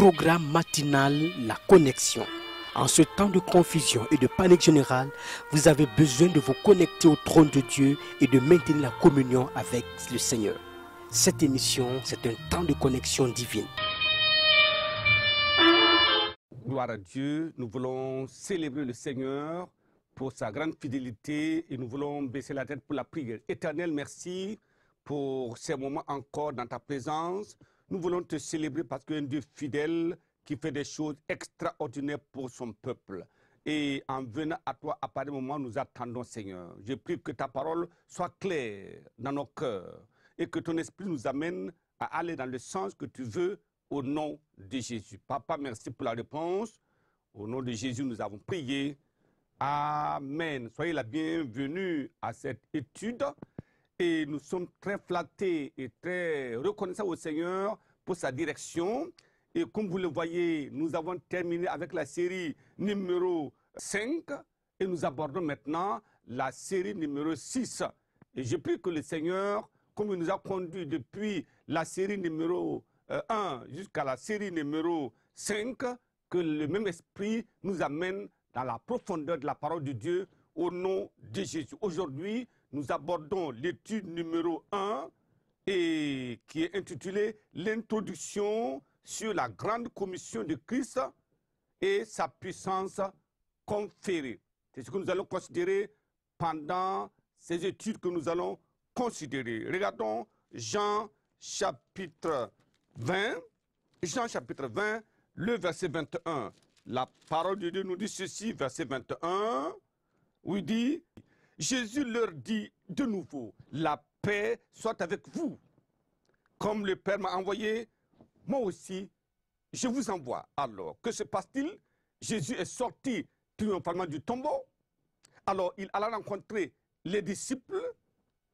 programme matinal La Connexion. En ce temps de confusion et de panique générale, vous avez besoin de vous connecter au trône de Dieu et de maintenir la communion avec le Seigneur. Cette émission, c'est un temps de connexion divine. Gloire à Dieu, nous voulons célébrer le Seigneur pour sa grande fidélité et nous voulons baisser la tête pour la prière. Éternel, merci pour ces moments encore dans ta présence. Nous voulons te célébrer parce que tu es un Dieu fidèle qui fait des choses extraordinaires pour son peuple. Et en venant à toi, à pareil moment, nous attendons, Seigneur. Je prie que ta parole soit claire dans nos cœurs et que ton esprit nous amène à aller dans le sens que tu veux au nom de Jésus. Papa, merci pour la réponse. Au nom de Jésus, nous avons prié. Amen. Soyez la bienvenue à cette étude. Et nous sommes très flattés et très reconnaissants au Seigneur pour sa direction. Et comme vous le voyez, nous avons terminé avec la série numéro 5 et nous abordons maintenant la série numéro 6. Et je prie que le Seigneur, comme il nous a conduits depuis la série numéro 1 jusqu'à la série numéro 5, que le même esprit nous amène dans la profondeur de la parole de Dieu au nom de Jésus. Aujourd'hui, nous abordons l'étude numéro 1 et qui est intitulée « L'introduction sur la grande commission de Christ et sa puissance conférée ». C'est ce que nous allons considérer pendant ces études que nous allons considérer. Regardons Jean chapitre 20, le verset 21. La parole de Dieu nous dit ceci, verset 21, où il dit « Jésus leur dit de nouveau, la paix soit avec vous. Comme le Père m'a envoyé, moi aussi, je vous envoie. » Alors, que se passe-t-il? Jésus est sorti triomphalement du tombeau. Alors, il alla rencontrer les disciples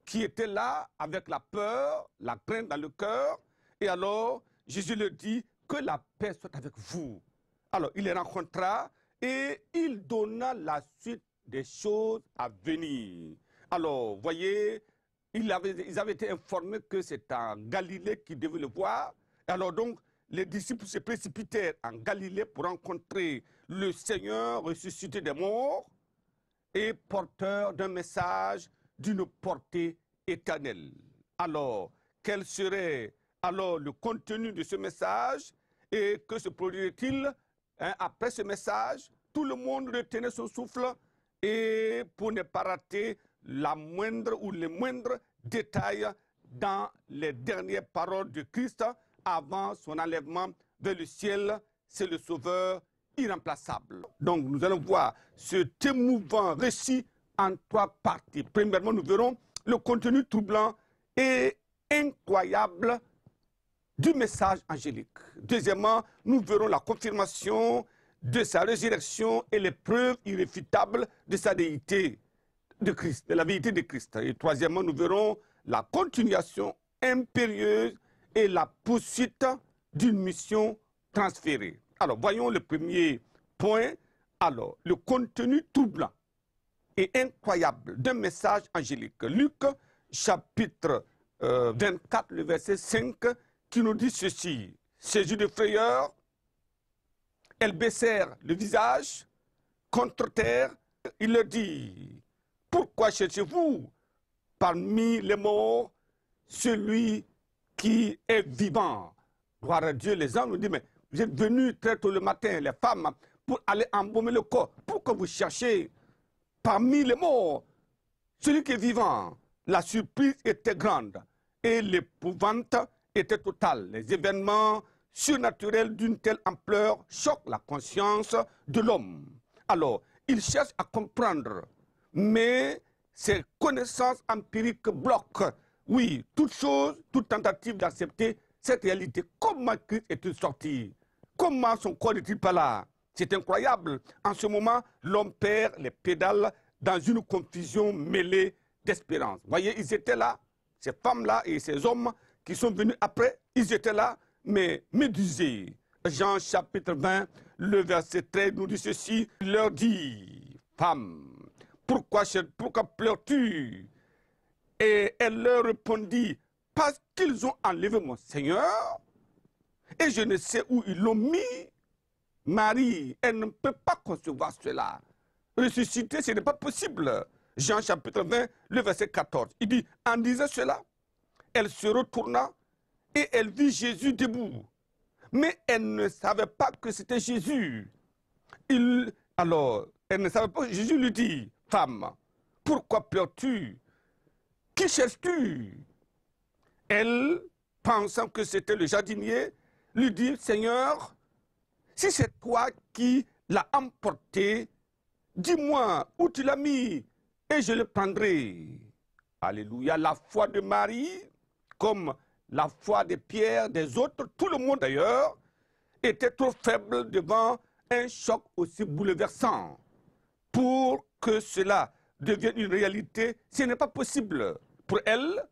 qui étaient là avec la peur, la crainte dans le cœur. Et alors, Jésus leur dit que la paix soit avec vous. Alors, il les rencontra et il donna la suite des choses à venir. Alors, voyez, ils avaient été informés que c'est en Galilée qu'ils devaient le voir. Alors donc, les disciples se précipitèrent en Galilée pour rencontrer le Seigneur ressuscité des morts et porteur d'un message d'une portée éternelle. Alors, quel serait alors le contenu de ce message et que se produirait-il après ce message? Tout le monde retenait son souffle et pour ne pas rater la moindre ou les moindres détails dans les dernières paroles de Christ avant son enlèvement vers le ciel, c'est le Sauveur irremplaçable. Donc nous allons voir cet émouvant récit en 3 parties. Premièrement, nous verrons le contenu troublant et incroyable du message angélique. Deuxièmement, nous verrons la confirmation de sa résurrection et les preuves irréfutables de sa déité de Christ, de la vérité de Christ. Et troisièmement, nous verrons la continuation impérieuse et la poursuite d'une mission transférée. Alors, voyons le premier point. Alors, le contenu troublant et incroyable d'un message angélique. Luc, chapitre 24, le verset 5, qui nous dit ceci. Saisis de frayeur, elles baissèrent le visage contre terre. Il leur dit, pourquoi cherchez-vous parmi les morts celui qui est vivant? Gloire à Dieu, les hommes nous disent, mais vous êtes venus très tôt le matin, les femmes, pour aller embaumer le corps. Pourquoi vous cherchez parmi les morts celui qui est vivant? La surprise était grande et l'épouvante était totale. Les événements surnaturels d'une telle ampleur choquent la conscience de l'homme. Alors, il cherche à comprendre, mais ses connaissances empiriques bloquent. Oui, toute chose, toute tentative d'accepter cette réalité. Comment Christ est-il sorti? Comment son corps n'est-il pas là? C'est incroyable. En ce moment, l'homme perd les pédales dans une confusion mêlée d'espérance. Voyez, ils étaient là, ces femmes-là et ces hommes qui sont venus après, ils étaient là, mais médusés. Jean chapitre 20, le verset 13 nous dit ceci, il leur dit, femme, pourquoi pleures-tu? Et elle leur répondit, parce qu'ils ont enlevé mon Seigneur Et je ne sais où ils l'ont mis. Marie, elle ne peut pas concevoir cela. Ressusciter, ce n'est pas possible. Jean chapitre 20, le verset 14. Il dit, en disant cela, elle se retourna et elle vit Jésus debout. Mais elle ne savait pas que c'était Jésus. Alors, elle ne savait pas. Jésus lui dit, femme, pourquoi pleures-tu? Qui cherches-tu? Elle, pensant que c'était le jardinier, lui dit, Seigneur, si c'est toi qui l'as emporté, dis-moi où tu l'as mis et je le prendrai. Alléluia. La foi de Marie, comme la foi de Pierre, des autres, tout le monde d'ailleurs, était trop faible devant un choc aussi bouleversant. Pour que cela devienne une réalité, ce n'est pas possible. Pour elle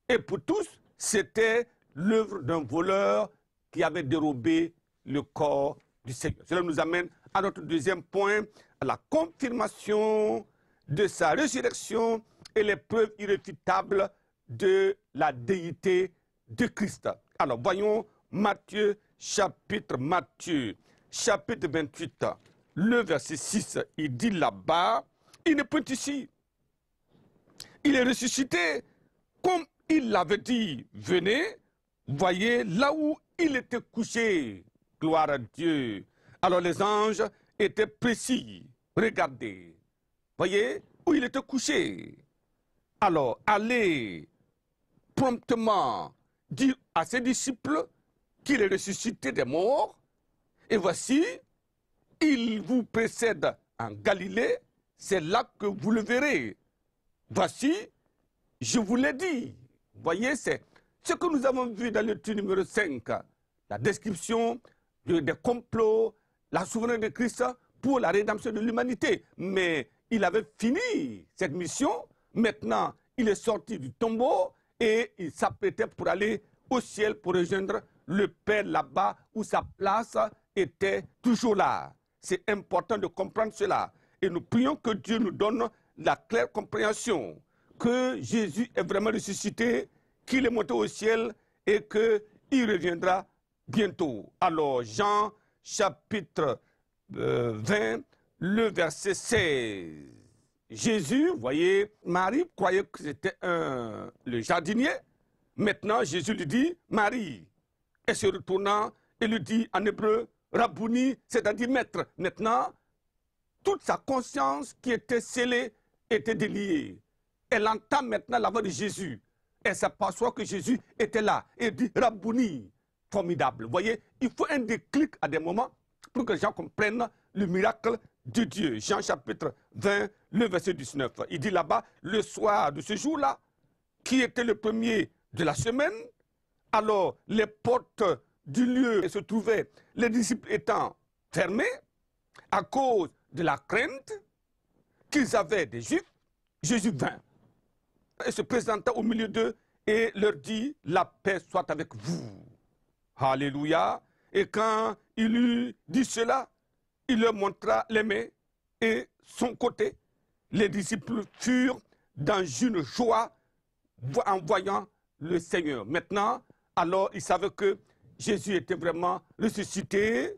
et pour tous, c'était l'œuvre d'un voleur qui avait dérobé le corps du Seigneur. Cela nous amène à notre deuxième point, à la confirmation de sa résurrection et les preuves irréfutables de la déité de Christ. Alors, voyons Matthieu chapitre 28, le verset 6, il dit là-bas, il n'est point ici. Il est ressuscité, comme il l'avait dit, venez, voyez là où il était couché. Gloire à Dieu. Alors les anges étaient précis. Regardez. Voyez où il était couché. Alors, allez promptement dire à ses disciples qu'il est ressuscité des morts. Et voici, il vous précède en Galilée. C'est là que vous le verrez. Voici, je vous l'ai dit. Voyez, c'est ce que nous avons vu dans l'étude numéro 5. La description des complots, la souveraineté de Christ pour la rédemption de l'humanité. Mais il avait fini cette mission. Maintenant, il est sorti du tombeau et il s'apprêtait pour aller au ciel pour rejoindre le Père là-bas où sa place était toujours là. C'est important de comprendre cela. Et nous prions que Dieu nous donne la claire compréhension que Jésus est vraiment ressuscité, qu'il est monté au ciel et qu'il reviendra bientôt. Alors, Jean chapitre 20, le verset 16. Jésus, voyez, Marie croyait que c'était le jardinier. Maintenant, Jésus lui dit, Marie, et se retournant, et lui dit en hébreu, Rabouni, c'est-à-dire maître. Maintenant, toute sa conscience qui était scellée était déliée. Elle entend maintenant la voix de Jésus. Elle s'aperçoit que Jésus était là. Et dit, Rabouni, formidable. Vous voyez, il faut un déclic à des moments pour que les gens comprennent le miracle de Dieu. Jean chapitre 20, le verset 19. Il dit là-bas, le soir de ce jour-là, qui était le premier de la semaine, alors les portes du lieu se trouvaient, les disciples étant fermés à cause de la crainte qu'ils avaient des Juifs. Jésus vint et se présenta au milieu d'eux et leur dit, la paix soit avec vous. Alléluia. Et quand il eut dit cela, il leur montra les mains et son côté. Les disciples furent dans une joie en voyant le Seigneur. Maintenant, alors ils savaient que Jésus était vraiment ressuscité.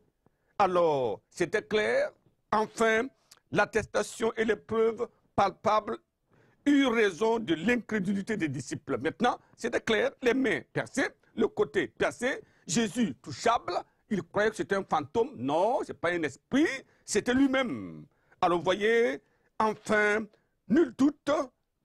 Alors, c'était clair. Enfin, l'attestation et les preuves palpables eurent raison de l'incrédulité des disciples. Maintenant, c'était clair, les mains percées, le côté percé, Jésus touchable, il croyait que c'était un fantôme. Non, ce n'est pas un esprit, c'était lui-même. Alors vous voyez, enfin, nul doute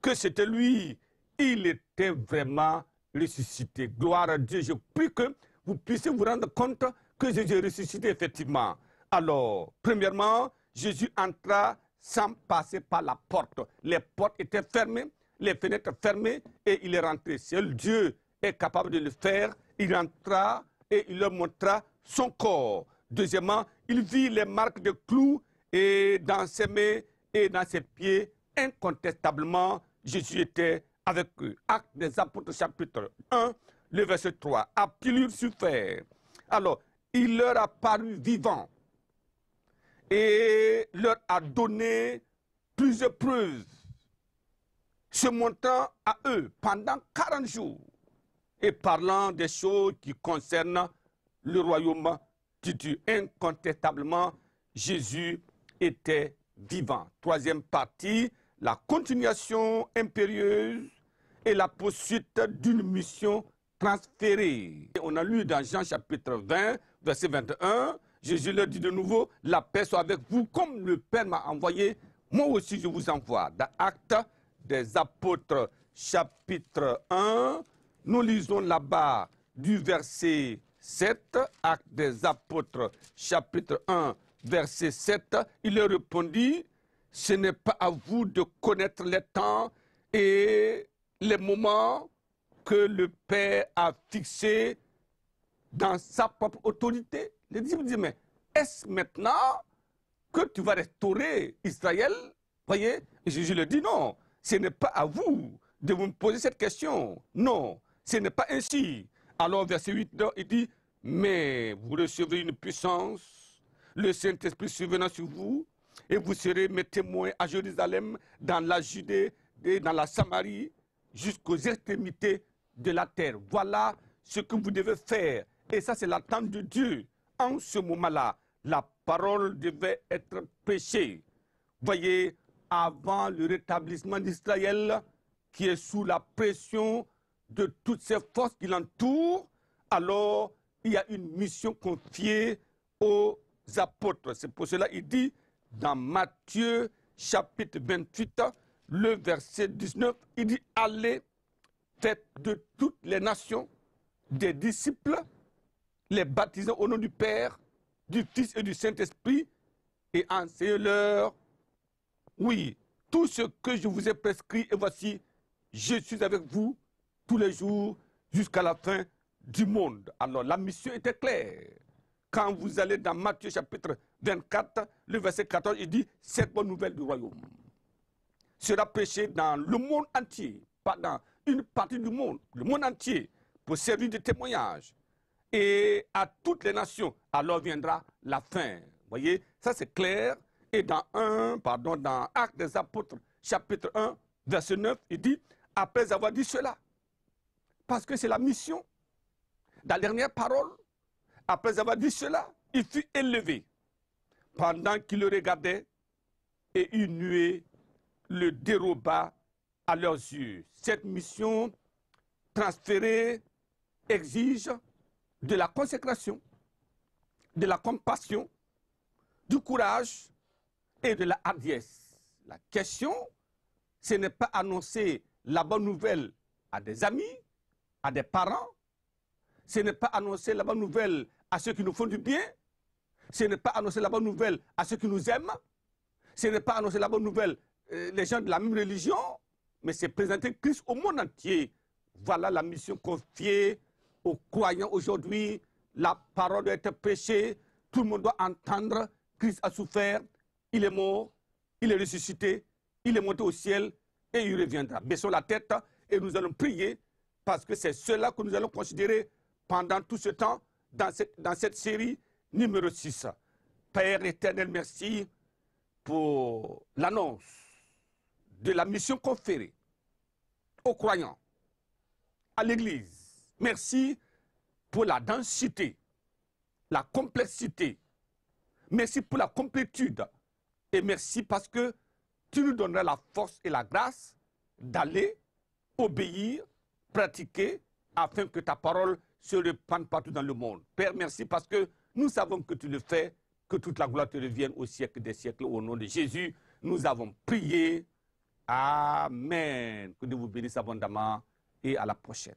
que c'était lui. Il était vraiment ressuscité. Gloire à Dieu. Je prie que vous puissiez vous rendre compte que Jésus est ressuscité effectivement. Alors, premièrement, Jésus entra sans passer par la porte. Les portes étaient fermées, les fenêtres fermées, et il est rentré. Seul Dieu est capable de le faire. Il entra et il leur montra son corps. Deuxièmement, il vit les marques de clous et dans ses mains et dans ses pieds. Incontestablement, Jésus était avec eux. Actes des Apôtres, chapitre 1, le verset 3. À pilule sur fer. Alors, il leur a paru vivant et leur a donné plusieurs preuves, se montrant à eux pendant 40 jours et parlant des choses qui concernent le royaume de Dieu. Incontestablement, Jésus était vivant. Troisième partie, la continuation impérieuse et la poursuite d'une mission transférée. On a lu dans Jean chapitre 20, verset 21, Jésus leur dit de nouveau, la paix soit avec vous, comme le Père m'a envoyé, moi aussi je vous envoie. Dans Actes des Apôtres, chapitre 1, nous lisons là-bas du verset 7, Actes des Apôtres, chapitre 1, verset 7, il leur répondit, ce n'est pas à vous de connaître les temps et les moments que le Père a fixés dans sa propre autorité. Les disciples disent, mais est-ce maintenant que tu vas restaurer Israël? Voyez, et Jésus leur dit, non, ce n'est pas à vous de vous poser cette question. Non, ce n'est pas ainsi. Alors, verset 8, il dit, mais vous recevrez une puissance, le Saint-Esprit survenant sur vous, et vous serez mes témoins à Jérusalem, dans la Judée et dans la Samarie, jusqu'aux extrémités de la terre. Voilà ce que vous devez faire. Et ça, c'est l'attente de Dieu. En ce moment-là, la parole devait être prêchée. Voyez, avant le rétablissement d'Israël, qui est sous la pression de toutes ces forces qui l'entourent, alors il y a une mission confiée aux apôtres. C'est pour cela qu'il dit dans Matthieu chapitre 28, le verset 19, il dit « Allez, faites de toutes les nations des disciples, les baptisant au nom du Père, du Fils et du Saint-Esprit, et enseignez-leur, oui, tout ce que je vous ai prescrit, et voici, je suis avec vous tous les jours jusqu'à la fin du monde. » Alors la mission était claire. Quand vous allez dans Matthieu chapitre 24, le verset 14, il dit « Cette bonne nouvelle du royaume sera prêchée dans le monde entier, pas dans une partie du monde, le monde entier, pour servir de témoignage. Et à toutes les nations, alors viendra la fin. Vous voyez, ça c'est clair. Et dans Actes des Apôtres, chapitre 1, verset 9, il dit, après avoir dit cela, parce que c'est la mission, dans la dernière parole, après avoir dit cela, il fut élevé. Pendant qu'il le regardait, et une nuée le déroba à leurs yeux. Cette mission transférée exige de la consécration, de la compassion, du courage et de la hardiesse. La question, ce n'est pas annoncer la bonne nouvelle à des amis, à des parents, ce n'est pas annoncer la bonne nouvelle à ceux qui nous font du bien, ce n'est pas annoncer la bonne nouvelle à ceux qui nous aiment, ce n'est pas annoncer la bonne nouvelle les gens de la même religion, mais c'est présenter Christ au monde entier. Voilà la mission confiée aux croyants aujourd'hui. La parole doit être prêchée, tout le monde doit entendre. Christ a souffert, il est mort, il est ressuscité, il est monté au ciel et il reviendra. Baissons la tête et nous allons prier parce que c'est cela que nous allons considérer pendant tout ce temps dans cette série numéro 6. Père éternel, merci pour l'annonce de la mission conférée aux croyants, à l'Église. Merci pour la densité, la complexité. Merci pour la complétude. Et merci parce que tu nous donneras la force et la grâce d'aller, obéir, pratiquer, afin que ta parole se répande partout dans le monde. Père, merci parce que nous savons que tu le fais, que toute la gloire te revienne au siècle des siècles. Au nom de Jésus, nous avons prié. Amen. Que Dieu vous bénisse abondamment et à la prochaine.